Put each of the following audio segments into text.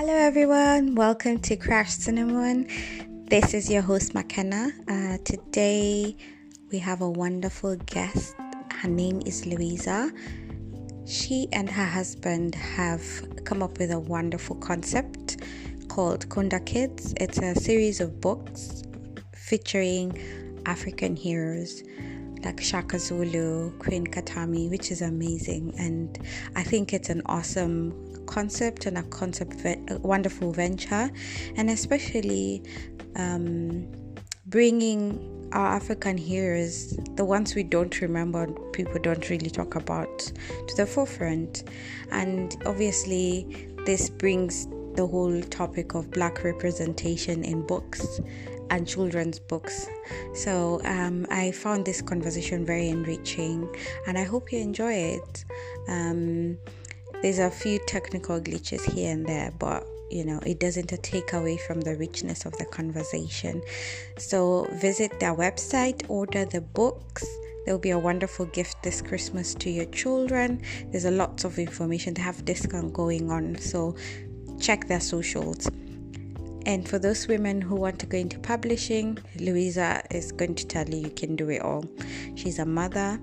Hello, everyone. Welcome to Crash Cinnamon. This is your host, McKenna. Today, we have a wonderful guest. Her name is Louisa. She and her husband have come up with a wonderful concept called Kunda Kids. It's a series of books featuring African heroes like Shaka Zulu, Queen Katami, which is amazing. And I think it's an awesome concept and a wonderful venture, and especially bringing our African heroes, the ones we don't remember, people don't really talk about, to the forefront. And obviously this brings the whole topic of Black representation in books and children's books. So I found this conversation very enriching, and I hope you enjoy it. There's a few technical glitches here and there, but it doesn't take away from the richness of the conversation. So visit their website, order the books. There'll be a wonderful gift this Christmas to your children. There's a lot of information. They have discount going on, so check their socials. And for those women who want to go into publishing, Louisa is going to tell you can do it all. She's a mother,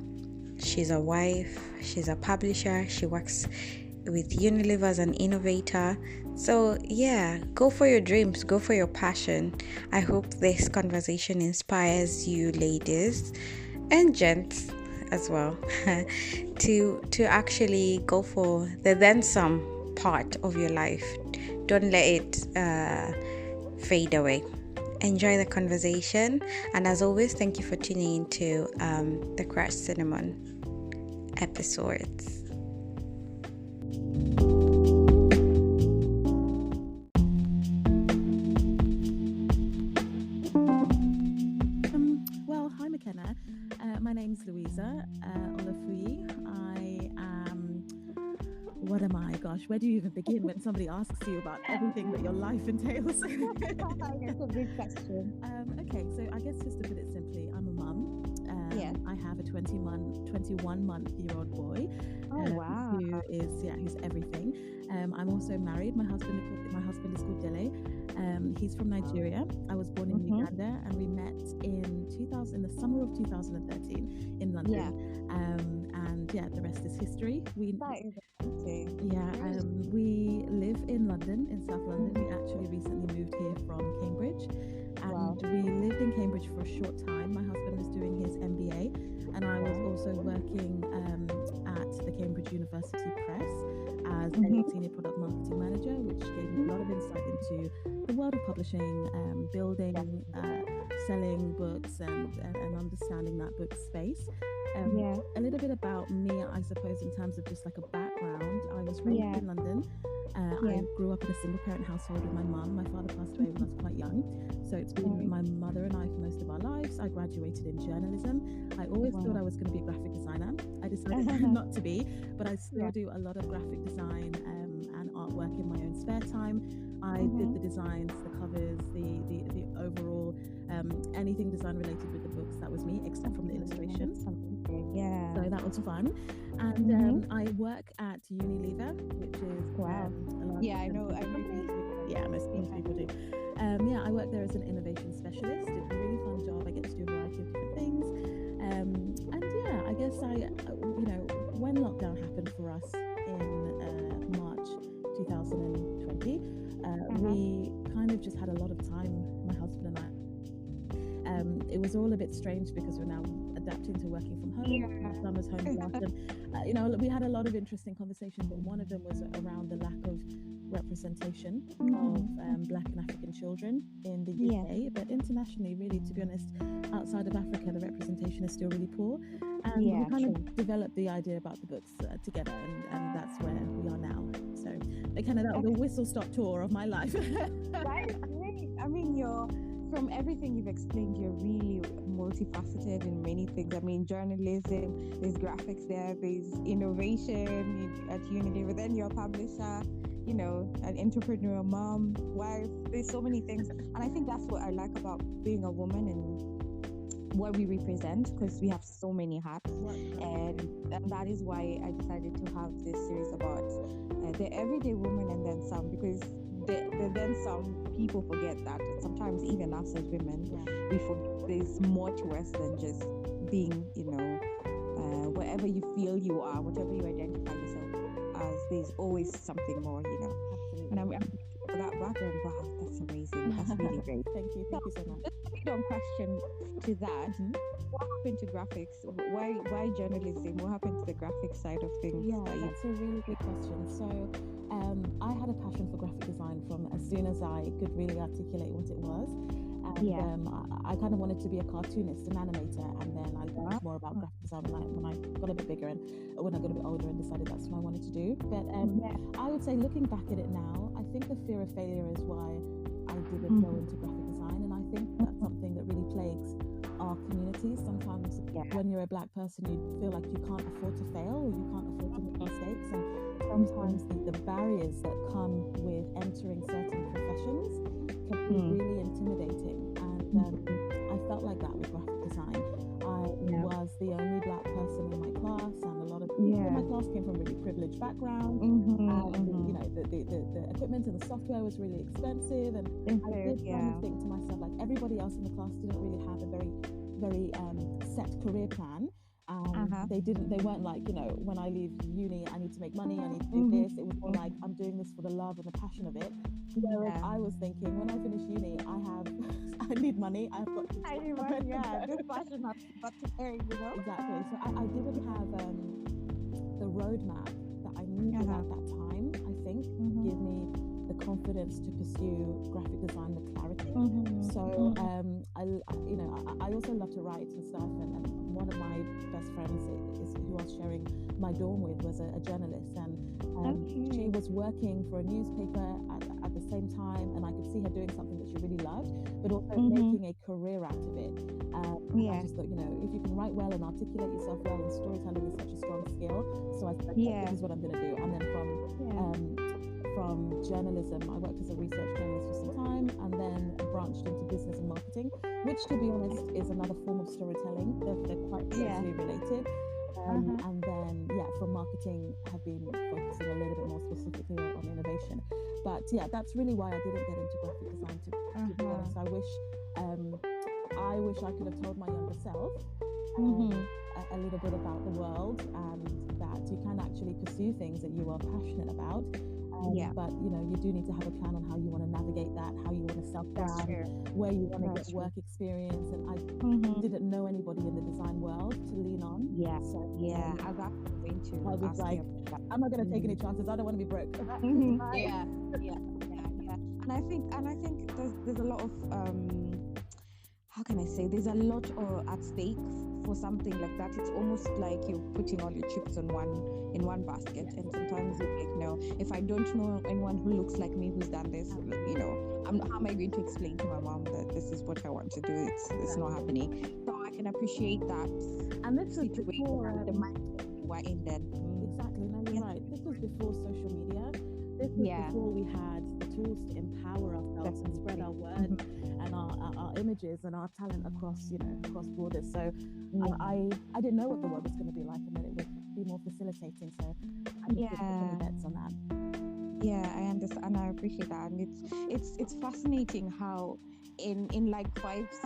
she's a wife, she's a publisher, she works with Unilever as an innovator. So go for your dreams, go for your passion. I hope this conversation inspires you ladies and gents as well to actually go for the then some part of your life. Don't let it fade away. Enjoy the conversation, and as always, thank you for tuning into the Crash Cinnamon episodes. Hi McKenna. My name's Louisa Olafui. What am I? Gosh, where do you even begin when somebody asks you about everything that your life entails? That's a big question. Okay, so I guess just to put it simply, I'm a mum. I have a 21-month-old boy. Wow. Who's everything. I'm also married. My husband is called Dele. He's from Nigeria. I was born in Uganda, and we met in the summer of 2013 in London. The rest is history. We live in London, in South London. We actually recently moved here from Cambridge, and we lived in Cambridge for a short time. My husband was doing his MBA, and I was also working at the Cambridge University Press as a senior product marketing manager, which gave me a lot of insight into the world of publishing, building, selling books, and understanding that book space. A little bit about me, I suppose, in terms of just like a background. I was raised in London. I grew up in a single parent household with my mum. My father passed away when I was quite young, so it's been my mother and I for most of our lives. I graduated in journalism. I always thought I was going to be a graphic designer. I decided not to be, but I still do a lot of graphic design and artwork in my own spare time. I did the designs, the covers, the overall anything design related with the books. That was me, except from the illustrations. So that was fun. And I work at Unilever, which is a large company. Most people do. I work there as an innovation specialist. It's a really fun job. I get to do a variety of different things. I guess when lockdown happened for us in March 2020, we kind of just had a lot of time, my husband and I. It was all a bit strange because we're now adapting to working from home. My son was home a lot, and we had a lot of interesting conversations, but one of them was around the lack of representation of Black and African children in the UK, but internationally, really, to be honest, outside of Africa, the representation is still really poor. And we kind of developed the idea about the books together, and that's where we are now. So that was a whistle-stop tour of my life. That is great. I mean, from everything you've explained, you're really multifaceted in many things. I mean, journalism, there's graphics there, there's innovation at Unilever, then you're a publisher, an entrepreneur, mom, wife. There's so many things. And I think that's what I like about being a woman and what we represent, because we have so many hats. And that is why I decided to have this series about the everyday woman and then some, because then some people forget that sometimes even us as women, we forget there's more to us than just being, whatever you feel you are, whatever you identify yourself as. There's always something more, Absolutely. And I'm for that background. Wow, that's amazing. That's really great. Thank you so much. Just a lead-on question to that. What happened to graphics? Why journalism? What happened to the graphic side of things? Yeah, that's a really good question. So I had a passion for graphic design from as soon as I could really articulate what it was. And I kind of wanted to be a cartoonist, an animator, and then I learned more about graphic design when I got a bit bigger and when I got a bit older and decided that's what I wanted to do. But I would say, looking back at it now, I think the fear of failure is why I didn't go into graphic design, and I think that's something that really plagues our community. Sometimes when you're a Black person, you feel like you can't afford to fail or you can't afford to make mistakes, and sometimes the barriers that come with entering certain professions can be really intimidating. And I felt like that with graphic design. I was the only Black person in my class, and a lot of people in my class came from really privileged backgrounds. The equipment and the software was really expensive, and I did kind of think to myself, like, everybody else in the class didn't really have a very set career plan. They weren't like, when I leave uni, I need to make money, I need to do this. It was more like, I'm doing this for the love and the passion of it. Whereas I was thinking, when I finish uni, I need money. I've got to this passion has got to carry, Exactly. So I didn't have the roadmap that I needed at that time, I think, give me the confidence to pursue graphic design with clarity. So I also love to write and stuff, and one of my best friends is who I was sharing my dorm with was a journalist, and she was working for a newspaper at the same time, and I could see her doing something that she really loved, but also making a career out of it. I just thought, if you can write well and articulate yourself well, and storytelling is such a strong skill, so I said, this is what I'm going to do. And then from journalism, I worked as a research journalist for some time, and then branched into business and marketing, which, to be honest, is another form of storytelling. They're quite closely related. And then, from marketing, have been focusing a little bit more specifically on innovation. But that's really why I didn't get into graphic design. To be honest, I wish I could have told my younger self a little bit about the world, and that you can actually pursue things that you are passionate about. But you do need to have a plan on how you want to navigate that, how you want to self-brand, where you want to get work experience. And I didn't know anybody in the design world to lean on. I was like, I'm not going to take any chances. I don't want to be broke. And I think there's a lot of how can I say? There's a lot at stake for something like that. It's almost like you're putting all your chips in one basket, and sometimes you're like, no, if I don't know anyone who looks like me who's done this, how am I going to explain to my mom that this is what I want to do? It's not happening. So I can appreciate that. And this was before the mindset you were in then. Exactly, no, you're right. This was before social media. This was before we had the tools to empower ourselves and spread our word and our images and our talent across borders. So I didn't know what the world was going to be like, and that it would be more facilitating. So I just put many bets on that. Yeah, I understand, and I appreciate that. And it's fascinating how in like 5, 6,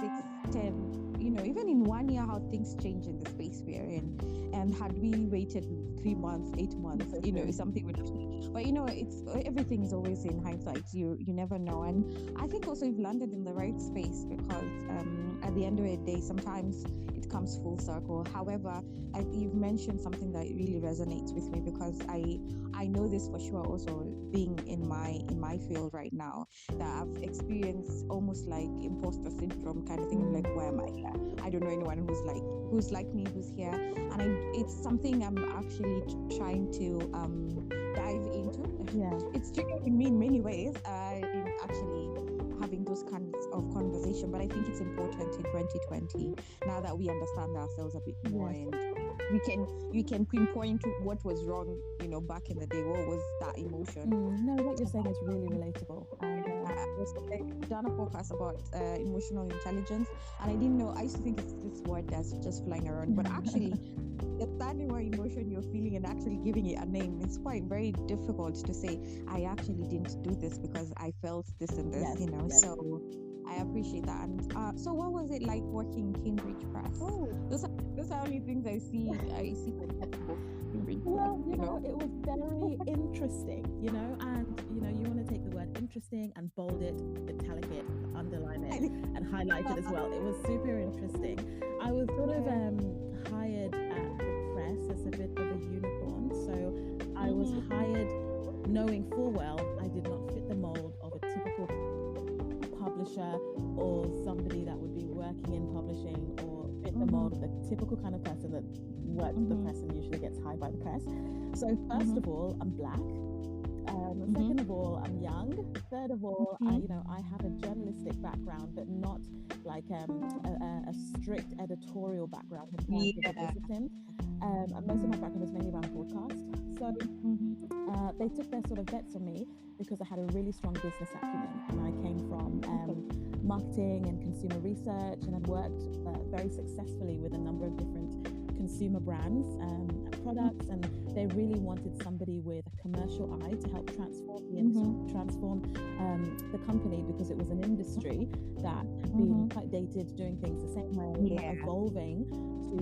10, even in 1 year, how things change in the space we're in. And had we waited 3 months, 8 months, something would have changed. But it's everything is always in hindsight. You never know. And I think also you've landed in the right space, because at the end of the day, sometimes it comes full circle. However, you've mentioned something that really resonates with me, because I know this for sure, also being in my field right now, that I've experienced almost like imposter syndrome kind of thing. I'm like, where am I here? I don't know anyone who's like me, who's here. And it's something I'm actually trying to dive into. It's triggering me in many ways, in actually having those kinds of conversation. But I think it's important in 2020, now that we understand ourselves a bit more, and we can pinpoint what was wrong, back in the day. What was that emotion? No, what you're saying is really relatable, and was done a podcast about emotional intelligence, and I didn't know. I used to think it's this word that's just flying around, but actually, understanding what emotion you're feeling and actually giving it a name, it's quite very difficult to say. I actually didn't do this because I felt this and this, Yes, you know. yes. So I appreciate that. And so, what was it like working Cambridge Press? Oh, Those are only things I see. I see from textbook, Cambridge Press, well, you know, it was very interesting, you know, and you know, you want to take the word interesting and bold it, italic it, underline it, and highlight it as well. It was super interesting. I was sort of hired at the press as a bit of a unicorn, so I was hired knowing full well I did not fit the mold of a typical publisher or somebody that would be working in publishing, or fit the mold of the typical kind of person that works at the press and usually gets hired by the press. So first of all, I'm black. Second of all, I'm young. Third of all, I have a journalistic background, but not like a strict editorial background in terms of the discipline. And most of my background is mainly around broadcast. So they took their sort of bets on me because I had a really strong business acumen, and I came from marketing and consumer research, and had worked very successfully with a number of different consumer brands and products, and they really wanted somebody with a commercial eye to help transform the industry, transform the company, because it was an industry that had been quite dated, doing things the same way, not evolving to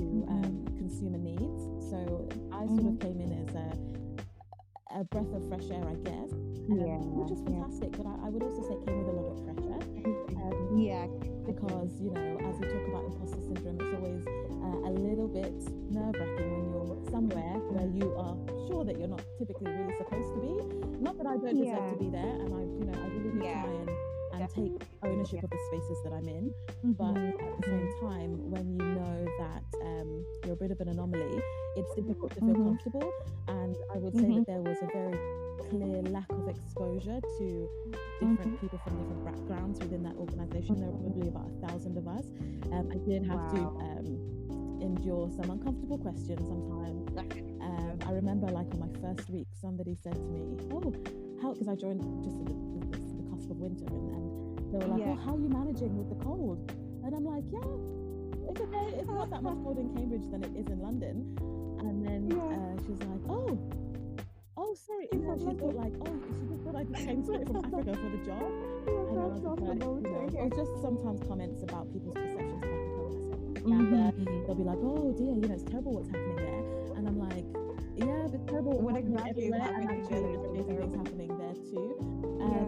consumer needs. So I sort of came in as a breath of fresh air, I guess, which was fantastic. But I would also say it came with a lot of pressure. Because, you know, as we talk about imposter syndrome, it's always a little bit nerve-wracking when you're somewhere where you are sure that you're not typically really supposed to be. Not that I don't deserve to be there, and I really do try and take ownership of the spaces that I'm in. But at the same time, when you know that you're a bit of an anomaly, it's difficult to feel comfortable. And I would say that there was a very clear lack of exposure to different people from different backgrounds within that organization. There were probably about 1,000 of us. I did have to endure some uncomfortable questions sometimes. I remember, like, on my first week, somebody said to me, because I joined just at the cusp of winter, and they were like, how are you managing with the cold? And I'm like, it's okay, it's not that much cold in Cambridge than it is in London. And then she was like, sorry, she thought like, she just thought I just came straight from Africa for the job. And I was like, or just sometimes comments about people's perceptions of Africa when I said, and they'll be like, oh dear, it's terrible what's happening there. And I'm like, it's terrible what's happening everywhere, and actually there's amazing things happening there too.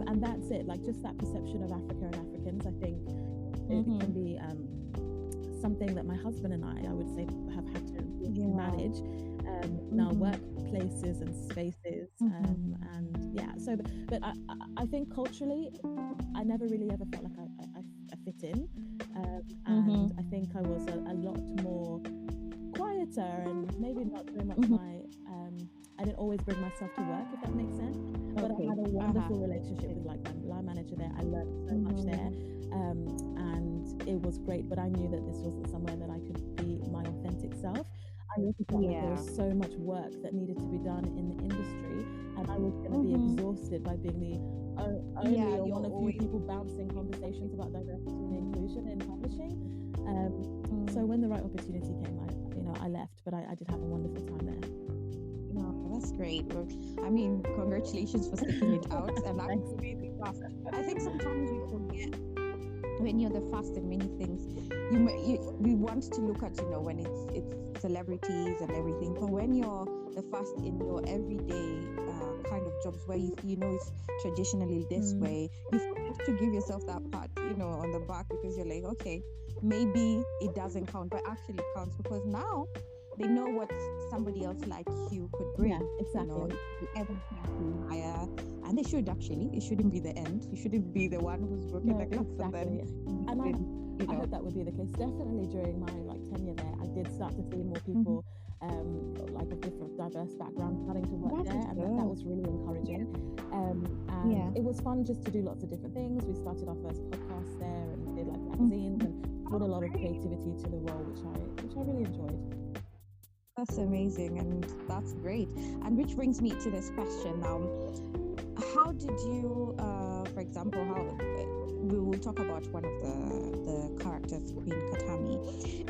And that's it, like, just that perception of Africa and Africans, I think it can be something that my husband and I would say, have had to manage in our workplaces and spaces, but I think culturally I never really ever felt like I fit in, and I think I was a lot more quieter, and maybe not very much I didn't always bring myself to work, if that makes sense. But I had a wonderful relationship with, like, my line manager there. I learned so much there, and it was great. But I knew that this wasn't somewhere that I could be my authentic self. I also felt like there was so much work that needed to be done in the industry, and I was going to be exhausted by being the only or one of few people bouncing conversations about diversity and inclusion in publishing. So when the right opportunity came, I left, but I did have a wonderful time there. That's great. Well, I mean, congratulations for sticking it out, and that's really fast. I think sometimes we forget, when you're the fast in many things, we want to look at, when it's celebrities and everything, but when you're the fast in your everyday kind of jobs where it's traditionally this way, you have to give yourself that pat, on the back, because you're like, okay, maybe it doesn't count, but actually it counts, because now they know what somebody else like you could bring. Yeah, exactly. Everything higher, and they should actually. It shouldn't be the end. You shouldn't be the one who's broken the glass. Exactly. And I hope that would be the case. Definitely during my tenure there, I did start to see more people like of different diverse backgrounds starting to work there, and that was really encouraging. And it was fun just to do lots of different things. We started our first podcast there, and we did magazines, and brought a lot of creativity to the role, which I really enjoyed. That's amazing, and that's great. And which brings me to this question now. how did you, for example, how we will talk about one of the characters, Queen Katami,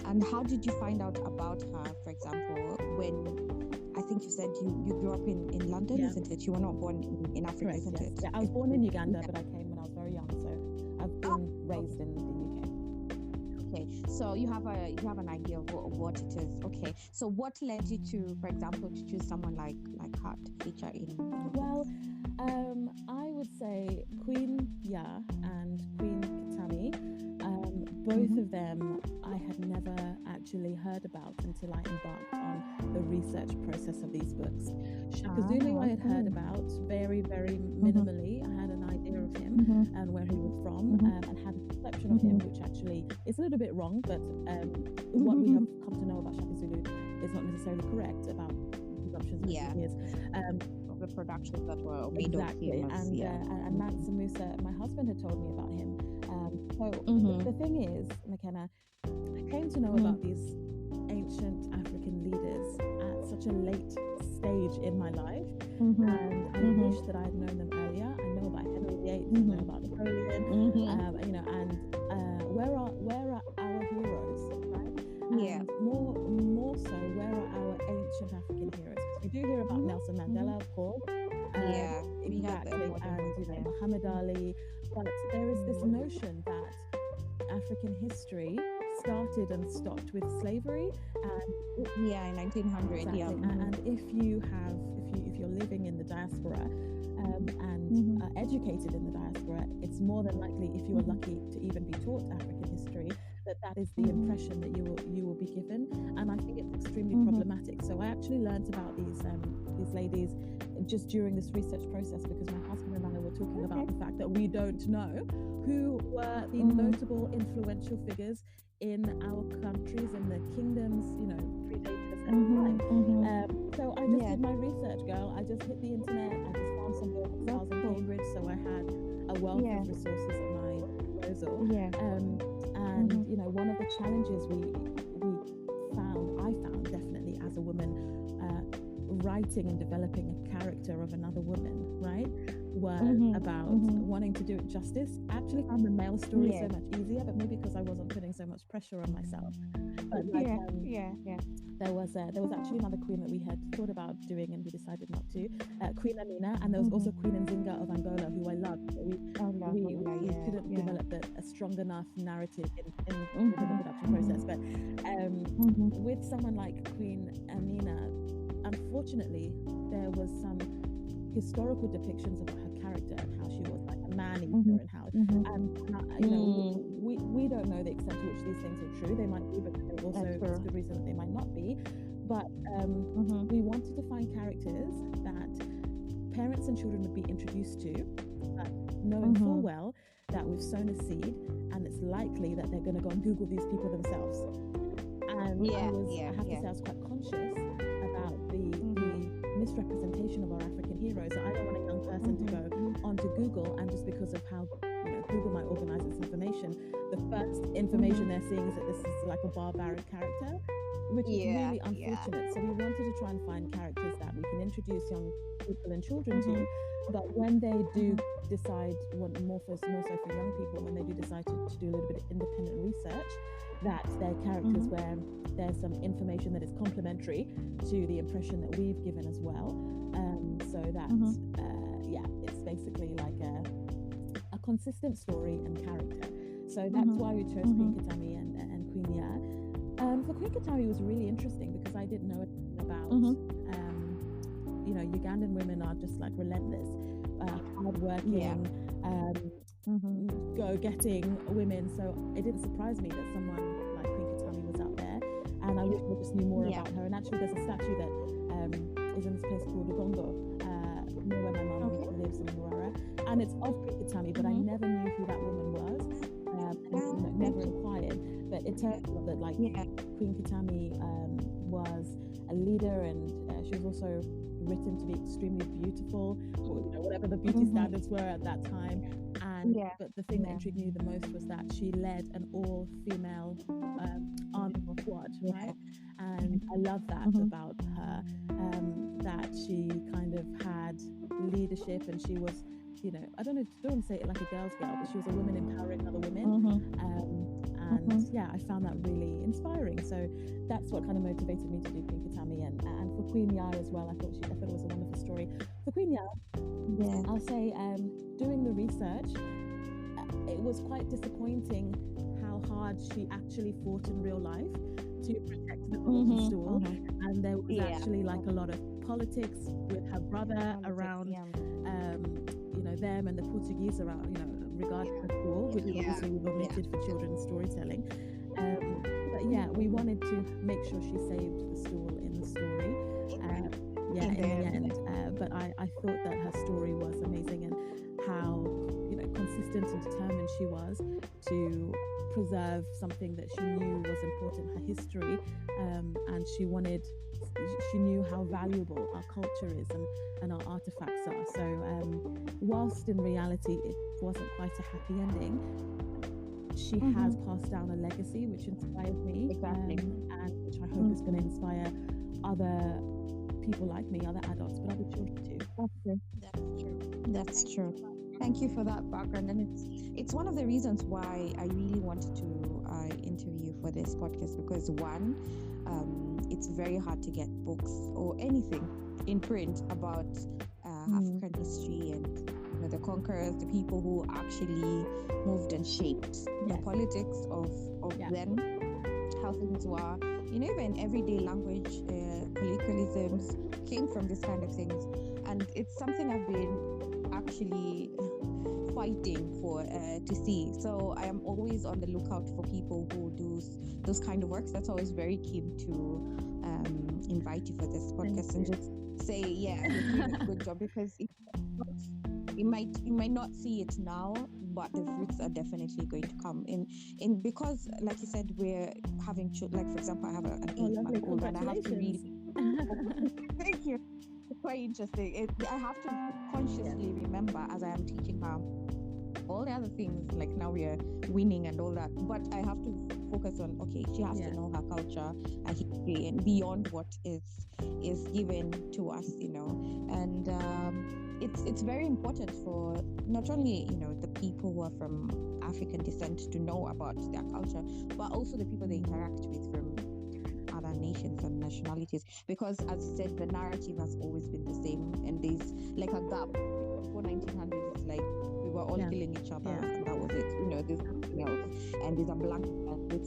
and how did you find out about her, for example, when I think you said you grew up in London, Yeah. isn't it? You were not born in Africa, Correct, isn't yes. it? Yeah, I was born in Uganda, but I came when I was very young, so I've been raised in the UK. Okay, so you have an idea of what it is. Okay, so what led you to, for example, to choose someone like her to feature in your Well, books? I would say Queen Ya and Queen Katami, both of them I had never actually heard about until I embarked on the research process of these books. Shakazulu I had heard about very, very minimally. I had an idea of him and where he was from, and had a perception of him, which actually is a little bit wrong, but what we have come to know about Shakazulu is not necessarily correct about presumptions Yeah. he is. Of the productions that were made Exactly, of him, and Mansa Musa, my husband had told me about him. So the thing is, McKenna, I came to know about these ancient African leaders at such a late stage in my life, and I wish that I had known them earlier. I know about Henry VIII, I know about Napoleon, and where are our heroes, right? And more so, where are our ancient African heroes? We do hear about Nelson Mandela, of course. Exactly, and Muhammad Ali. But there is this notion that African history started and stopped with slavery, and in 1900. exactly. And if you're living in the diaspora and educated in the diaspora, it's more than likely, if you are lucky to even be taught African history, that is the impression that you will be given. And I think it's extremely problematic. So I actually learned about these ladies just during this research process, because my husband and I were talking about the fact that we don't know who were the notable influential figures in our countries and the kingdoms, predators at the time. So I just did my research, girl. I just hit the internet. I just found some books. I was in Cambridge, so I had a wealth of resources at my disposal. And one of the challenges I found definitely as a woman, writing and developing a character of another woman, right, was about wanting to do it justice. I actually found the male story so much easier, but maybe because I wasn't putting so much pressure on myself. But there was actually another queen that we had thought about doing, and we decided not to. Queen Amina, and there was also Queen Nzinga of Angola, who I loved. But we couldn't develop a strong enough narrative in the production process. But with someone like Queen Amina, unfortunately, there was some historical depictions about her character and how she was like a man-eater and how we don't know the extent to which these things are true. They might be, but there's good reason that they might not be. But we wanted to find characters that parents and children would be introduced to, but knowing full well that we've sown a seed and it's likely that they're going to go and Google these people themselves. And I have to say I was quite conscious about the misrepresentation of our African heroes. I don't want a young person to go onto Google, and just because of how Google might organize its information, the first information they're seeing is that this is like a barbaric character, which is really unfortunate. So we wanted to try and find characters that we can introduce young people and children to, but when they do decide, more so for young people, when they do decide to do a little bit of independent research, that they're characters where there's some information that is complementary to the impression that we've given as well, so that it's basically like a consistent story and character. So that's why we chose Queen Katami and Queen Ya. For Queen Katami, it was really interesting because I didn't know anything about Ugandan women are just like relentless, hardworking, go-getting women. So it didn't surprise me that someone like Queen Katami was out there, and I wish I just knew more about her. And actually, there's a statue that is in this place called Ugongo, near where my mum lives in Murara, and it's of Queen Katami, but I never knew who that woman was, and never inquired. But it turns out that Queen Katami was a leader, and she was also written to be extremely beautiful, or whatever the beauty standards were at that time. And but the thing that intrigued me the most was that she led an all-female army squad, right? And I love that about her, that she kind of had leadership, and she was, I don't want to say it like a girl's girl, but she was a woman empowering other women. And yeah, I found that really inspiring. So that's what kind of motivated me to do Pinkatami, and for Queen Ya as well. I thought it was a wonderful story. For Queen Ya, I'll say, doing the research, it was quite disappointing how hard she actually fought in real life to protect the golden stool. And there was actually like a lot of politics with her brother around, them and the Portuguese around, regarding the stool, which obviously we've omitted for children's storytelling. But yeah, we wanted to make sure she saved the stool in the story. In the end. But I thought that her story was amazing, and how consistent and determined she was to preserve something that she knew was important, her history, and she knew how valuable our culture is and our artifacts are. So whilst in reality it wasn't quite a happy ending, she has passed down a legacy which inspires me, and which I hope is going to inspire other people like me, other adults, but other children too. That's true. Thank you for that background, and it's one of the reasons why I really wanted to interview for this podcast, because one, it's very hard to get books or anything in print about African history and the conquerors, the people who actually moved and shaped the politics of then, how things were. Even everyday language, colloquialisms came from this kind of things, and it's something I've been actually fighting for to see. So I am always on the lookout for people who do those kind of works. That's always very keen to invite you for this podcast and just say, you're doing a good job, because you might not see it now, but the fruits are definitely going to come in because, like you said, we're having children. Like, for example, I have an 8-month-old, and I have to really thank you. It's quite interesting. I have to consciously remember, as I am teaching her all the other things, like now we are winning and all that, but I have to focus on, okay, she has to know her culture, her history, and beyond what is given to us, and it's very important for not only the people who are from African descent to know about their culture, but also the people they interact with from other nations and nationalities, because, as I said, the narrative has always been the same, and there's like a gap. Before 1900, it's like we were all killing each other, and that was it. There's nothing else, and there's a blank.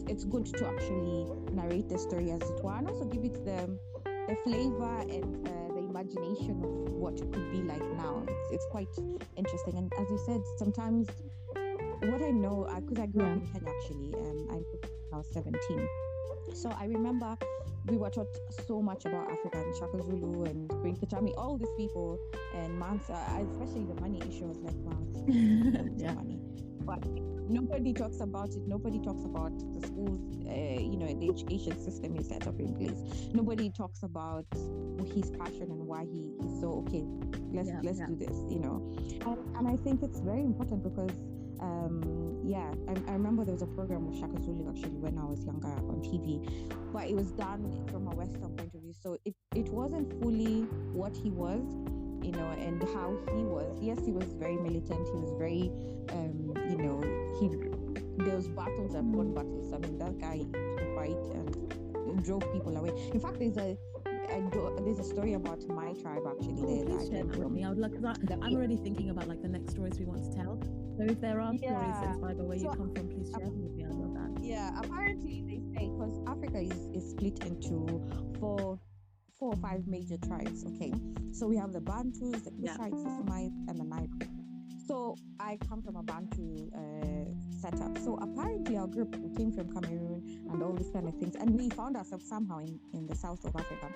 It's good to actually narrate the story as it were, and also give it the flavor and the imagination of what it could be like now. It's quite interesting, and as you said, sometimes what I know, because I grew up in Kenya actually, I'm now 17. So I remember we were taught so much about Africa, and Shaka Zulu and Queen Kachami, all these people, and Mansa, especially the money issue. I was like, wow, money. But nobody talks about it. Nobody talks about the schools, the education system is set up in place. Nobody talks about his passion and why he's so, okay, let's do this, And I think it's very important because I remember there was a program with Shaka Zulu actually when I was younger on TV, but it was done from a Western point of view, so it wasn't fully what he was, and how he was. Yes, he was very militant, he was very there was battles and fought battles. I mean, that guy used to fight and drove people away. In fact, there's a story about my tribe actually. Please share that with me. I would like, because I'm already thinking about like the next stories we want to tell. So if there are stories inspired by where you come from, please share them with me. I love that. Yeah, apparently they say, because Africa is split into four or five major tribes. Okay, so we have the Bantus, the Kushites, the Semites, and the Naiba. So I come from a Bantu setup. So apparently our group, we came from Cameroon and all these kind of things, and we found ourselves somehow in the south of Africa.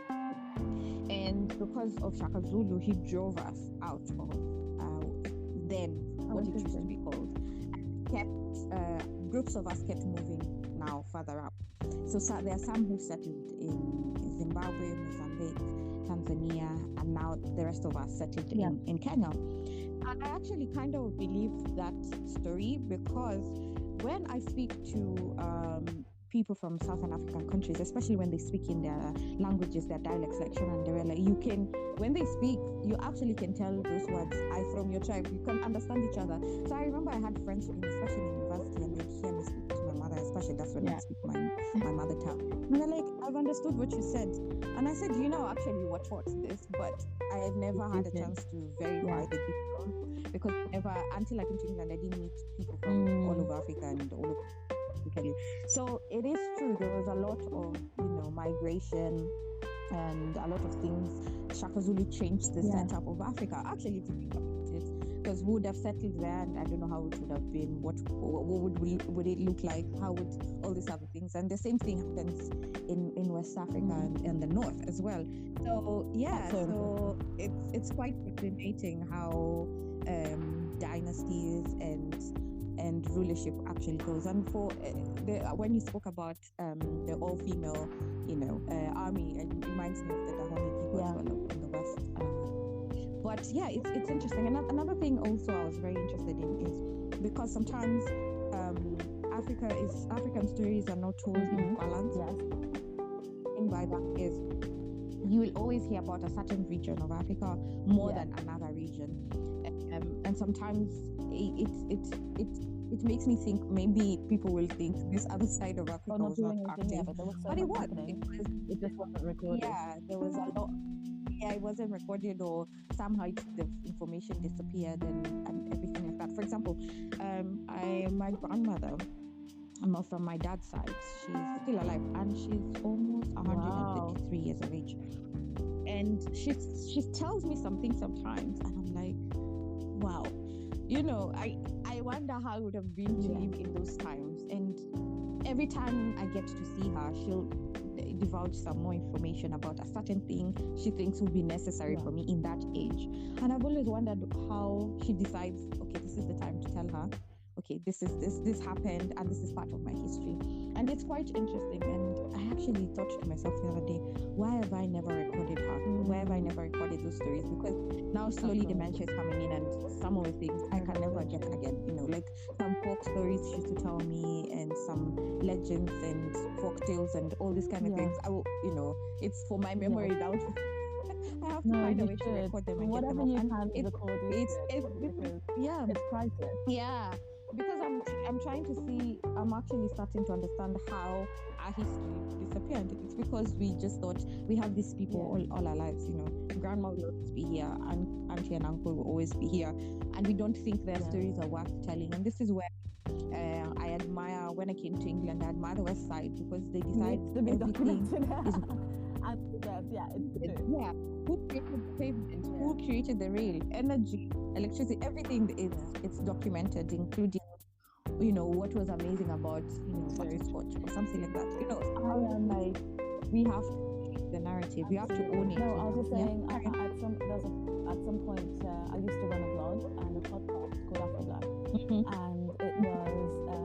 And because of Shaka Zulu, he drove us out of then what it used to be called. Groups of us kept moving now further up. So there are some who settled in Zimbabwe, Mozambique, Tanzania, and now the rest of us settled in Kenya. And I actually kind of believe that story, because when I speak to people from Southern African countries, especially when they speak in their languages, their dialects like Shona and Derela, when they speak, you actually can tell those words are from your tribe. You can understand each other. So I remember I had friends, especially in university, and they'd hear me speak to my mother, especially that's when I speak my mother tongue. And they're like, I've understood what you said. And I said, actually what taught this, but I have never had a chance to verify the details because until I came to England, I didn't meet people from all over Africa and all over. So it is true, there was a lot of migration and a lot of things. Shaka Zulu changed the setup of Africa. Actually, if you think about it, because we would have settled there, and I don't know how it would have been. What would it look like? How would all these other things? And the same thing happens in West Africa and the North as well. So so it's quite fascinating how dynasties and rulership actually goes. And for when you spoke about the all-female, army, it reminds me of the Dahomey people as well in the West. But it's interesting. And another thing also I was very interested in is because sometimes African stories are not told in balance. Yes. And by that is you will always hear about a certain region of Africa more than another region. And sometimes it makes me think maybe people will think this other side of Africa was not active, but it was. It just wasn't recorded. Yeah, there was a lot. Yeah, it wasn't recorded, or somehow the information disappeared and everything like that. For example, my grandmother, from my dad's side, she's still alive, and she's almost 133 years of age. And she tells me something sometimes, and I'm like, wow. I wonder how it would have been to live in those times. And every time I get to see her, she'll divulge some more information about a certain thing she thinks would be necessary for me in that age. And I've always wondered how she decides, okay, this is the time to tell her, okay, this happened, and this is part of my history. And it's quite interesting. And I actually thought to myself the other day, why have I never recorded her? Why have I never recorded those stories? Because now slowly dementia is coming in, and some of the things I can never get again. Like some folk stories she used to tell me, and some legends and folk tales and all these kind of things. I will, it's for my memory now. I have to find a way to record them and whatever get them you can record. It's priceless. Yeah. Because I'm trying to see, I'm actually starting to understand how our history disappeared. It's because we just thought we have these people all our lives, grandma will always be here, and auntie and uncle will always be here, and we don't think their stories are worth telling. And this is where I admire, when I came to England, I admire the West Side, because they decide everything is who created the pavement, who created the rail, energy, electricity, everything it's documented, including what was amazing about butterscotch or something like that. I am like, we have to change the narrative, we have to own it. No, I was just saying, at some point I used to run a blog and a podcast called Afro Black, and it was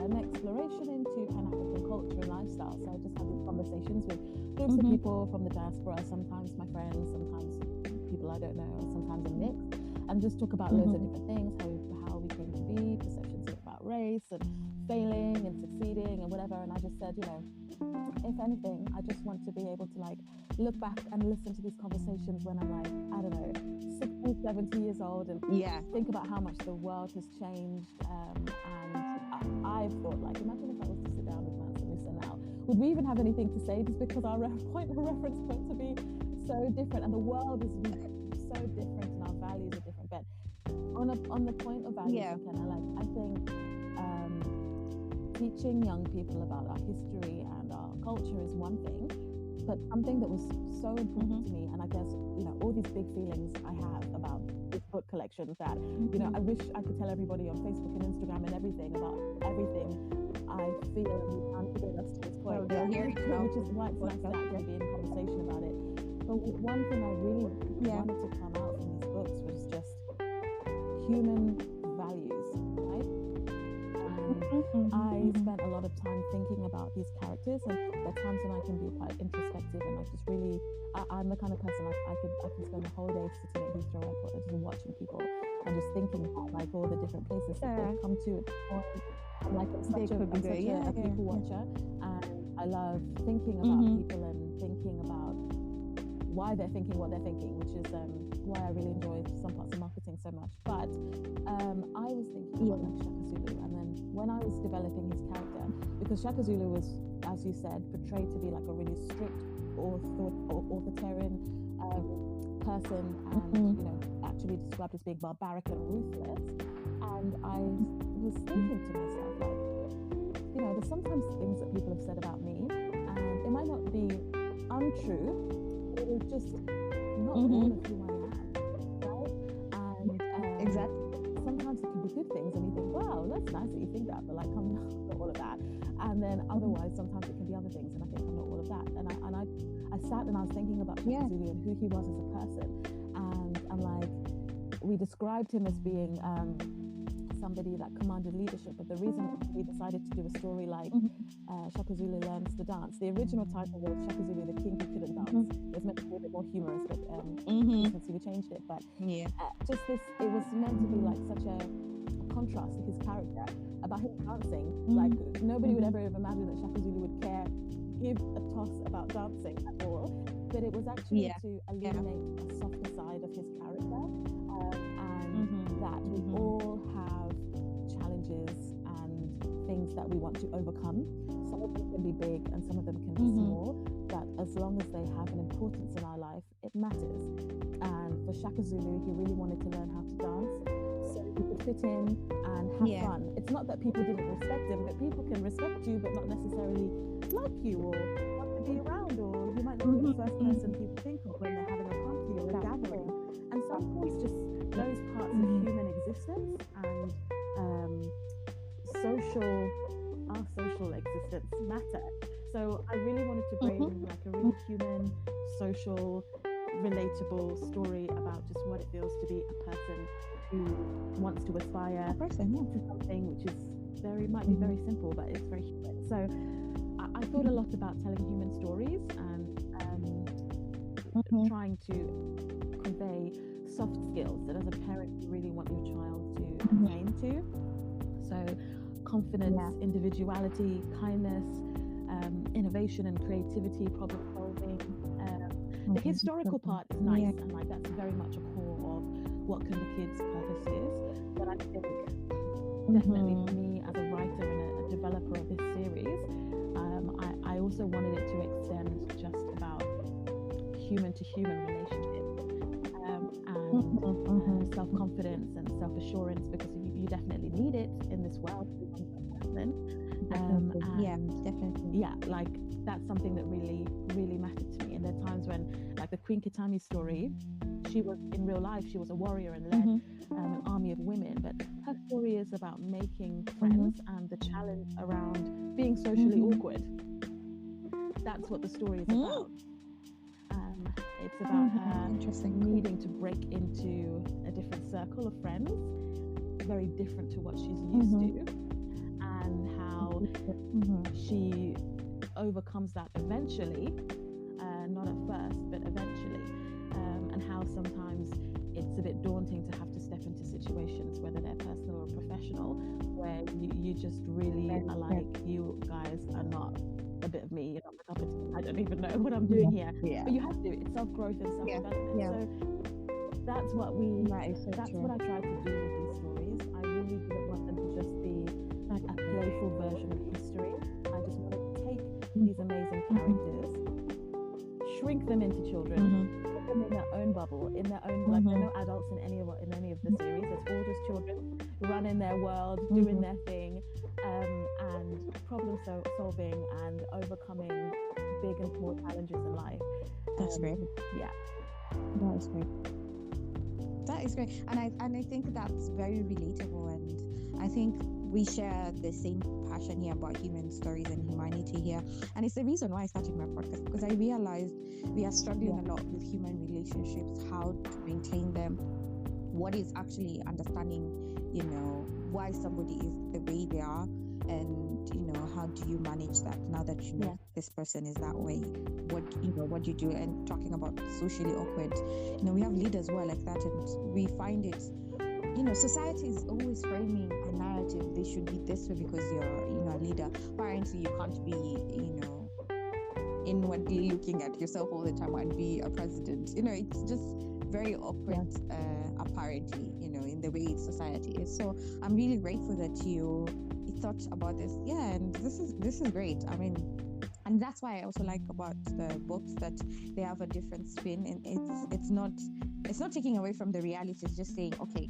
an exploration into Pan-African culture and lifestyle. So I just had these conversations with groups of people from the diaspora, sometimes my friends, sometimes people I don't know, sometimes a mix, and just talk about loads of different things, how we came to be, perceptions about race and failing and succeeding and whatever. And I just said, if anything, I just want to be able to look back and listen to these conversations when I'm I don't know, 60, 70 years old, and think about how much the world has changed. And I've thought, imagine if I was to sit down with Lance and Louisa now, would we even have anything to say, just because our reference point to be so different, and the world is so different, and our values are different. But on the point of values, I think teaching young people about our history and our culture is one thing, but something that was so important to me, and I guess all these big feelings I have about this book collection, that I wish I could tell everybody on Facebook and Instagram and everything about everything I feel, and to get us to this point, which is why it's nice to actually be in conversation about it. But one thing I really wanted to come out from these books was just human values, right? And I spent a lot of time thinking about these characters, and there are times when I can be quite introspective, and I just really, I'm the kind of person I can spend the whole day sitting at Heathrow Airport and just watching people and just thinking about all the different places that they've come to. I'm such a people watcher, and I love thinking about people and thinking about why they're thinking what they're thinking, which is why I really enjoy some parts of marketing so much. But I was thinking about like Shaka Zulu, and then when I was developing his character, because Shaka Zulu was, as you said, portrayed to be like a really strict, authoritarian person, and you know, actually described as being barbaric and ruthless. And I was thinking to myself, like, you know, there's sometimes things that people have said about me, and it might not be untrue, but it's just not all of who I am, right? And exactly. Sometimes it can be good things, and you think, wow, that's nice that you think that, but like, I'm not all of that. And then otherwise, sometimes it can be other things, and I think I'm not all of that. And I sat and I was thinking about Shaka Zulu and who he was as a person, and I'm like, we described him as being somebody that commanded leadership, but the reason we decided to do a story like Shaka Zulu Learns to Dance, the original title was Shaka Zulu, the King Who Couldn't Dance. It was meant to be a bit more humorous, but since we changed it, but just this, it was meant to be like such a contrast to his character about him dancing. Like, nobody would ever have imagined that Shaka Zulu would give a toss about dancing at all, but it was actually to illuminate a softer side of his character, and that we all have challenges and things that we want to overcome. Some of them can be big and some of them can be small, but as long as they have an importance in our life, it matters. And for Shaka Zulu, he really wanted to learn how to dance so he could fit in and have fun. It's not that people didn't respect him, but people can respect you but not necessarily like you or want to be around, or you might not be the first person people think of when they're having a party or a gathering. And sometimes just those parts of human existence and our social existence matter. So I really wanted to bring like a really human, social, relatable story about just what it feels to be a person who wants to aspire to something which is might be very simple, but it's very human. So I thought a lot about telling human stories and trying to convey soft skills that as a parent you really want your child to attain to. So confidence, individuality, kindness, innovation and creativity, problem solving. The historical part is nice, and like that's very much a core of what Kunda Kids' purpose is. But I think definitely for me as a writer and a developer of this series, I also wanted it to extend just about human to human relationships and self-confidence and self-assurance, because you definitely need it in this world to become a person. Definitely. Yeah, like that's something that really, really mattered to me. And there are times when, like the Queen Kitami story, she was in real life, she was a warrior and led an army of women, but her story is about making friends and the challenge around being socially awkward. That's what the story is about. It's about her needing to break into a different circle of friends, very different to what she's used to, and how she overcomes that eventually, not at first, but eventually, and how sometimes it's a bit daunting to have to step into situations, whether they're personal or professional, where you just really are like, you guys are not a bit of me, you're not my cup of tea, I don't even know what I'm doing here. But you have to, it's self-growth and self-development. So that's what what I tried to do with these stories. I really didn't want them to just be like a playful version of history. I just wanted to take these amazing characters, shrink them into children, put them in their own bubble, in their own, like there are no adults in any of the series. It's all just children running their world, doing their thing, and problem solving and overcoming big and small challenges in life. That's great. Yeah, that is great. That is great, and I think that's very relatable, and I think we share the same passion here about human stories and humanity here, and it's the reason why I started my podcast, because I realized we are struggling a lot with human relationships, how to maintain them, what is actually understanding, why somebody is the way they are, and how do you manage that now that this person is that way, what do you do? And talking about socially awkward, we have leaders who are like that, and we find it, society is always framing a narrative, they should be this way because you're a leader. Apparently you can't be inwardly looking at yourself all the time and be a president. It's just very awkward, apparently, in the way society is. So I'm really grateful that you thought about this. Yeah, and this is great. I mean, and that's why I also like about the books that they have a different spin, and it's not taking away from the reality. It's just saying, okay,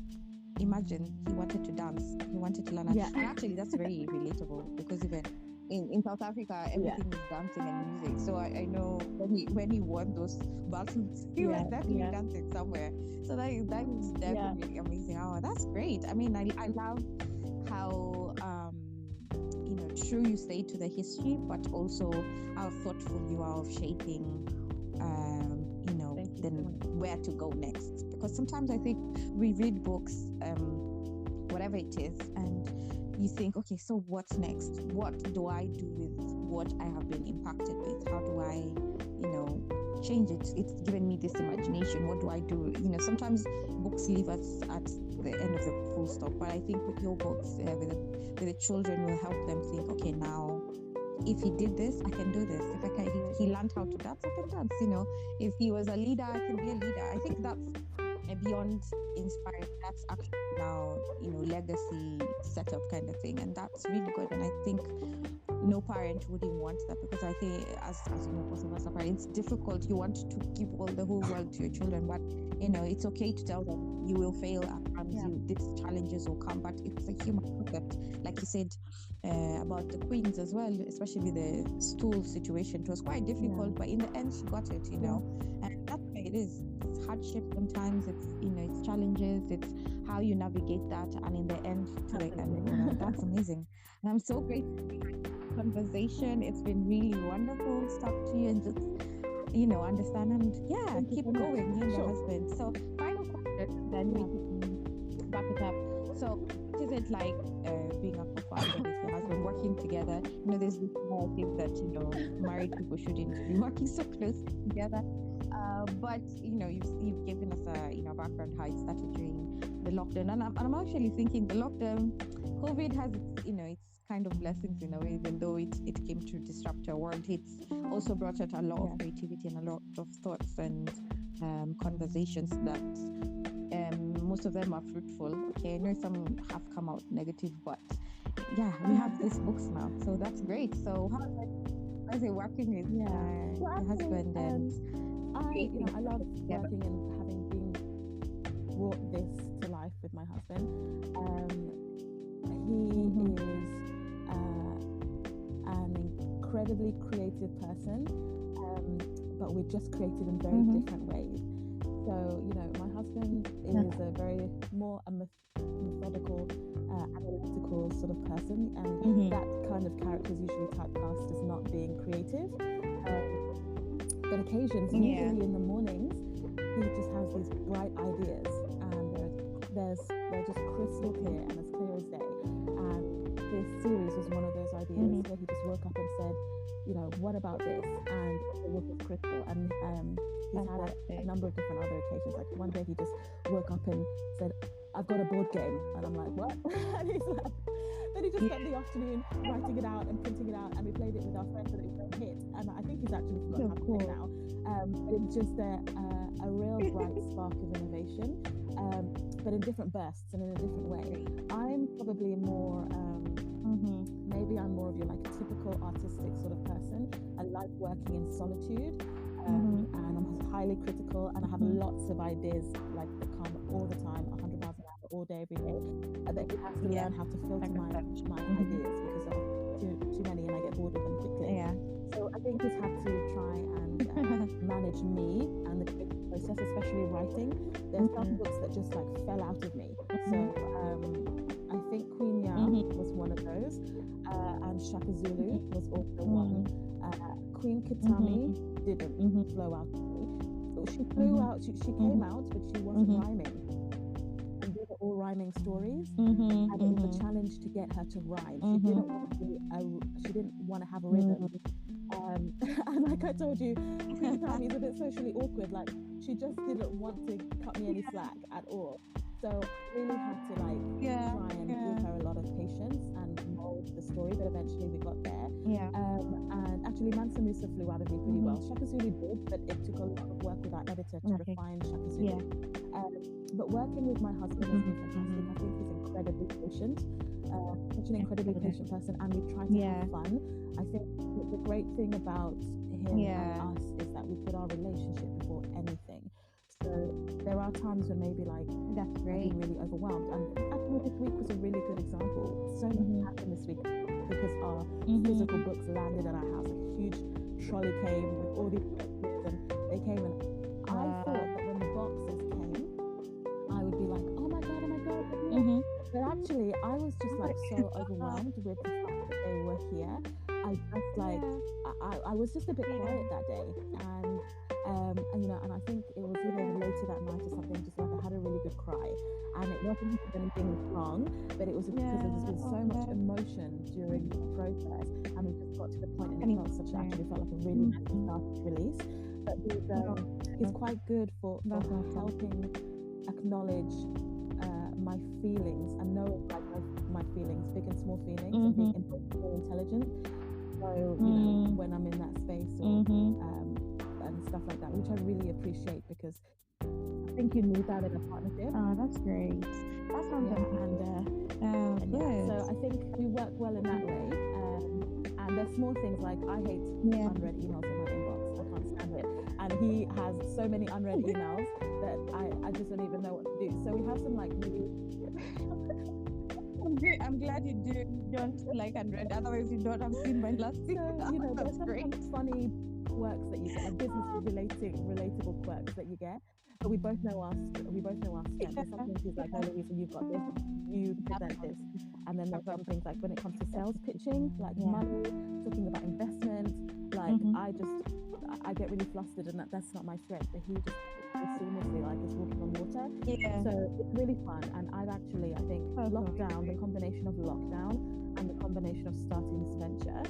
imagine he wanted to dance, he wanted to learn. Yeah. And actually, that's very relatable, because even in South Africa, everything is dancing and music. So I know when he won those battles, he was definitely dancing somewhere. So that is definitely amazing. Oh, that's great. I mean, I love how true you stay to the history, but also how thoughtful you are of shaping then where to go next. Because sometimes I think we read books, whatever it is, and you think, okay, so what's next? What do I do with what I have been impacted with? How do I, change it? It's given me this imagination. What do I do? Sometimes books leave us at the end of the full stop, but I think with your books, with the children, will help them think, okay, now if he did this, I can do this. If he learned how to dance, I can dance. If he was a leader, I can be a leader. I think that's beyond inspiring. That's actually now, legacy setup kind of thing, and that's really good. And I think no parent wouldn't want that, because I think, as both of us are parents, it's difficult. You want to give the whole world to your children, but it's okay to tell them you will fail at times. These challenges will come, but it's a human concept, like you said about the queens as well, especially the stool situation. It was quite difficult, but in the end she got it. And that's why it is. It's hardship sometimes. It's it's challenges. It's how you navigate that, and in the end, to the end, that's amazing. And I'm so grateful for the conversation. It's been really wonderful to talk to you and just understand and keep going. You and your husband. So final question, then we can wrap it up. So what is it like being a co-founder with your husband, working together? There's this narrative that married people shouldn't be working so closely together. But you've given us a background how it started during the lockdown, and I'm actually thinking the lockdown, COVID has its kind of blessings in a way, even though it came to disrupt our world. It's also brought out a lot of creativity and a lot of thoughts and conversations that most of them are fruitful. Okay, I know some have come out negative, but we have these books now, so that's great. So how's it working with your husband? And I love working and having brought this to life with my husband. He is an incredibly creative person, but we're just creative in very different ways. So, my husband is a very more methodical, analytical sort of person, and that kind of character is usually typecast as not being creative. But occasions, usually in the mornings, he just has these bright ideas, and they're just crystal clear and as clear as day. And this series was one of those ideas where he just woke up and said, what about this? And it was crystal. And he's had a number of different other occasions. Like one day he just woke up and said, I've got a board game. And I'm like, what? And he's like, then he just spent the afternoon writing it out and printing it out, and we played it with our friends, and it was a hit. And I think he's actually forgotten how to play now. But it's just a real bright spark of innovation, but in different bursts and in a different way. I'm probably more, maybe I'm more of your typical artistic sort of person. I like working in solitude, and I'm highly critical, and I have lots of ideas that come all the time, 100 miles an hour, all day, every day. But you have to learn how to filter my ideas, because there are too many and I get bored of them quickly. So I think just have to try and manage me and the creative process, especially writing. There's some books that just fell out of me. So I think Queen was one of those, and Shaka Zulu was also one. Queen Kitami didn't flow out of me. She flew out. She came out, but she wasn't rhyming. And they were all rhyming stories, and it was a challenge to get her to rhyme. She didn't want to have a rhythm. And like I told you, Queen Kitami is a bit socially awkward. She just didn't want to cut me any slack at all. So I really had to like try and give her a lot of patience and mold the story, but eventually we got there. And actually Mansa Musa flew out of me pretty well. Shaka Zulu did, but it took a lot of work with our editor to refine Shaka Zulu. But working with my husband has been fantastic. I think he's incredibly patient, such an incredibly patient person, and we try to have fun. I think the great thing about him and us is that we put our relationship before anything. So there are times when maybe like I've been really overwhelmed, and actually this week was a really good example. So much happened this week because our physical books landed at our house. A huge trolley came with all these boxes, and they came, and I thought that when the boxes came I would be like, oh my god. But actually I was just like so overwhelmed with the fact that they were here. I just like I was just a bit quiet that day, and you know, and I think it was either later that night or something, just like I had a really good cry, and it wasn't because anything was wrong, but it was because there's been so much emotion during the process, and we just got to the point, and it felt such actually felt like a really nice start to release. But he's quite good for helping acknowledge my feelings and knowing like my feelings, big and small feelings, and being more intelligent. So you know, when I'm in that space or and stuff like that, which I really appreciate, because I think you need that in a partnership. Oh, that's great. That sounds good. So I think we work well in that way. And there's small things like I hate unread emails in my inbox. I can't stand it. And he has so many unread emails that I just don't even know what to do. So we have some like really I'm glad you don't like unread, otherwise you don't have seen my last thing. So, you know, there's some funny quirks that you get, like business relatable quirks that you get. But we both know our strengths. And sometimes he's like, oh Louisa, you've got this, you present this. And then there's some things like when it comes to sales pitching, like money, talking about investment, like I get really flustered, and that's not my strength. But he just seamlessly like is walking on water. So it's really fun, and I've actually, I think lockdown, the combination of lockdown and the combination of starting this venture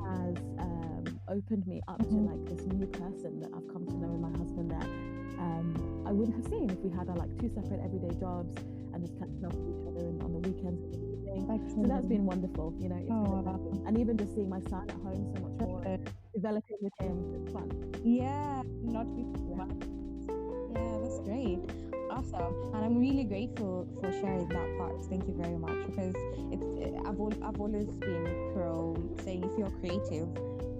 has opened me up to like this new person that I've come to know in my husband that I wouldn't have seen if we had our like two separate everyday jobs and just catching up with each other on the weekends and everything. So that's been wonderful, you know. It's and even just seeing my son at home so much more, developing with him, it's fun. Not before. That's great. Awesome. And I'm really grateful for sharing that part. Thank you very much, because I've always been pro saying, if you're creative,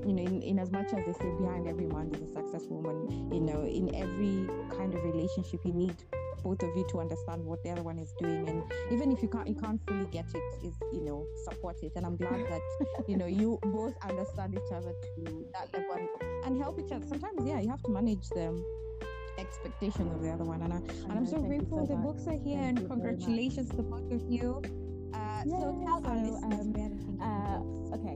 you know, in as much as they say behind every man is a successful woman, you know, in every kind of relationship you need both of you to understand what the other one is doing, and even if you can't fully get it, is, you know, support it. And I'm glad that you know, you both understand each other to that level and help each other. Sometimes you have to manage them expectations of the other one, and I'm so grateful the books are here, and congratulations to both of you. So tell our listeners where to think of books. Okay,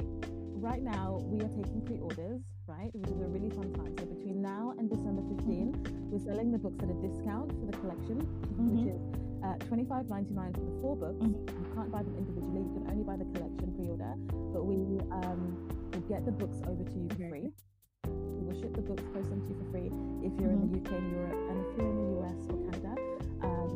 right now we are taking pre-orders, right, which is a really fun time. So between now and December 15, we're selling the books at a discount for the collection, which is $25.99 for the 4 books. You can't buy them individually, you can only buy the collection pre-order, but we will get the books over to you for free. We will ship the books, post them to you for free if you're in the UK and Europe, and if you're in the US or Canada,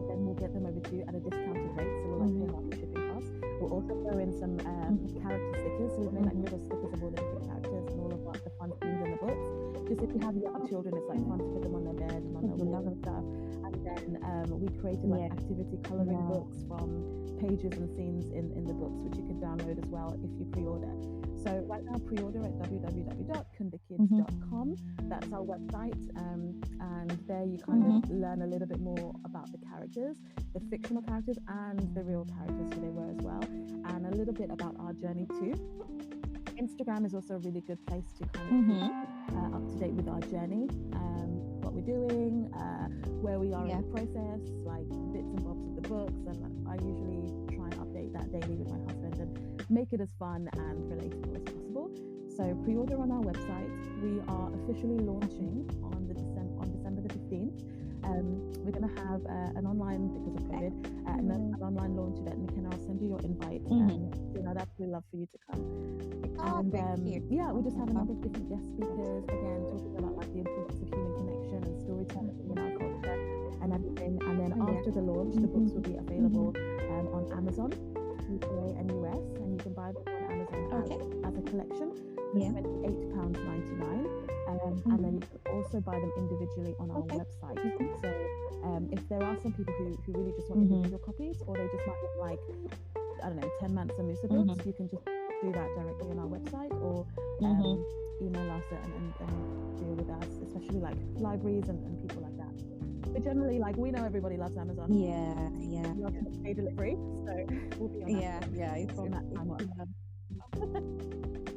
then we'll get them over to you at a discounted rate, so we'll like pay half the shipping costs. We'll also throw in some character stickers, so we've made like little stickers of all the different characters and all of like, the fun scenes in the books. Just if you have young children, it's like fun to put them on their bed and on their wall and stuff. And then we created like activity colouring books from pages and scenes in the books, which you can download as well if you pre-order. So right now, pre-order at www.kundakids.com. That's our website, and there you kind of learn a little bit more about the characters, the fictional characters and the real characters who they were as well, and a little bit about our journey too. Instagram is also a really good place to kind of keep up to date with our journey, what we're doing, where we are in the process, like bits and bobs of the books, and I usually try and update that daily with my husband and make it as fun and relatable as possible. So pre-order on our website. We are officially launching on December the 15th. We're going to have an online, because of COVID, an online launch event. McKenna, I'll send you your invite. You know, that's really love for you to come. And we just have a number of different guest speakers, again, talking about like the importance of human connection and storytelling in our culture and everything. And then after after the launch, the books will be available on Amazon, UK and US, and you can buy them on Amazon as a collection for £28.99. And then you can also buy them individually on our website. So if there are some people who really just want individual copies, or they just might like, I don't know, 10 Mansa Musa books, you can just do that directly on our website, or email us and deal with us, especially like libraries and people like that. But generally, like, we know everybody loves Amazon. Yeah. We love to pay delivery, so we'll be on it's from that time on.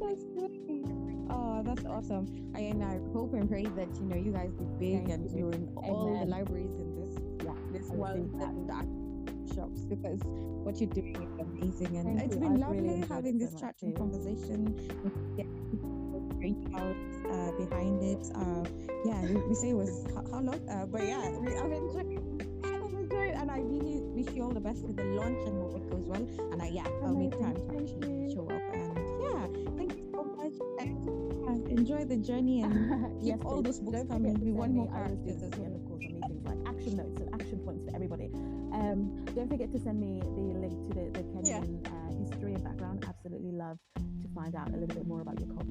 That's great. Oh, that's awesome. And I hope and pray that you guys do big and doing all the libraries in this world and that shops, because what you're doing is amazing, and it's been lovely having this chat and conversation. Great out behind it. We say it was how long, but I've enjoyed, and I really wish you all the best with the launch and hope it goes well. And I'll make time to actually show up. And thank you so much, and enjoy the journey, and keep all those books coming. We want more characters as well. And of course, on meetings, like action notes and action points for everybody. Don't forget to send me the link to the Kenyan history and background. Absolutely love to find out a little bit more about your culture.